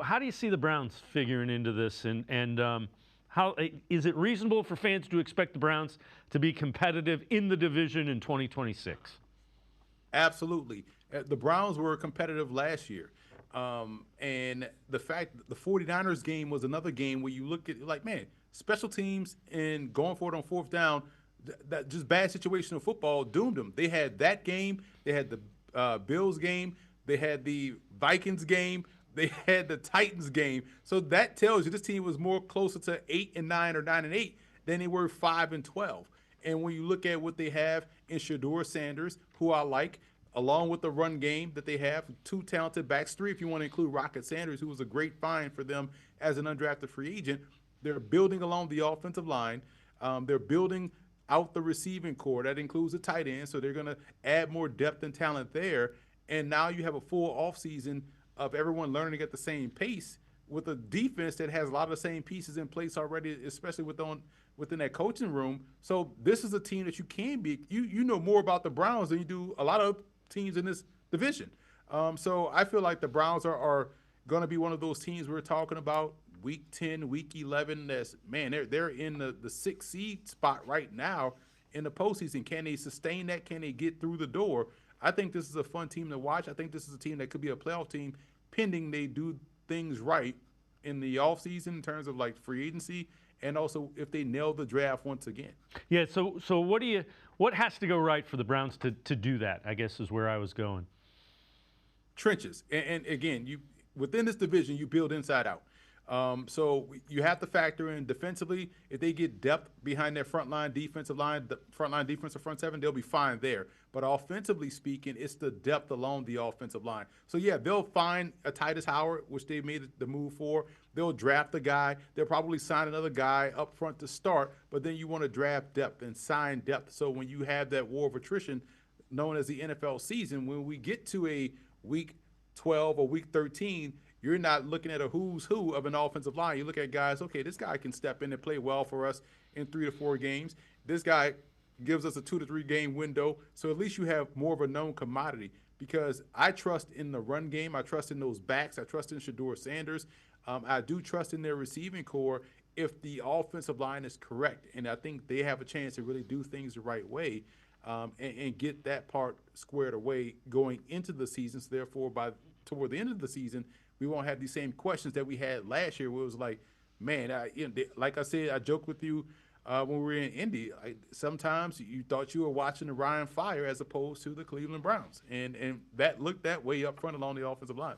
how do you see the Browns figuring into this, and how is it reasonable for fans to expect the Browns to be competitive in the division in 2026? Absolutely. The Browns were competitive last year. And the fact that the 49ers game was another game where you look at like, man, special teams and going for it on fourth down, that just bad situational football doomed them. They had that game, they had the Bills game, they had the Vikings game, they had the Titans game. So that tells you this team was more closer to 8-9 or 9-8 than they were 5-12. And when you look at what they have in Shador Sanders, who I like, along with the run game that they have, two talented backs, three if you want to include Rocket Sanders, who was a great find for them as an undrafted free agent. They're building along the offensive line. They're building out the receiving core. That includes the tight end, so they're going to add more depth and talent there. And now you have a full offseason of everyone learning at the same pace with a defense that has a lot of the same pieces in place already, especially within that coaching room. So this is a team that you can be. You know more about the Browns than you do a lot of teams in this division. So I feel like the Browns are going to be one of those teams we're talking about week 10, week 11. That's, man, they're in the 6th seed spot right now in the postseason. Can they sustain that? Can they get through the door? I think this is a fun team to watch. I think this is a team that could be a playoff team pending they do things right in the offseason in terms of like free agency, and also if they nail the draft once again. Yeah. So what has to go right for the Browns to do that? I guess is where I was going. Trenches, and again, you within this division you build inside out. So you have to factor in defensively. If they get depth behind their front line defensive line, the front line defensive front seven, they'll be fine there. But offensively speaking, it's the depth along the offensive line. So yeah, they'll find a Titus Howard, which they made the move for. They'll draft a guy. They'll probably sign another guy up front to start. But then you want to draft depth and sign depth. So when you have that war of attrition known as the NFL season, when we get to a week 12 or week 13, you're not looking at a who's who of an offensive line. You look at guys, okay, this guy can step in and play well for us in 3 to 4 games. This guy gives us a 2 to 3 game window. So at least you have more of a known commodity, because I trust in the run game. I trust in those backs. I trust in Shador Sanders. I do trust in their receiving core if the offensive line is correct. And I think they have a chance to really do things the right way and get that part squared away going into the season. So therefore, toward the end of the season, we won't have these same questions that we had last year, where it was like, man, like I said, I joked with you when we were in Indy. Sometimes you thought you were watching the Ryan Fire as opposed to the Cleveland Browns, and that looked that way up front along the offensive line.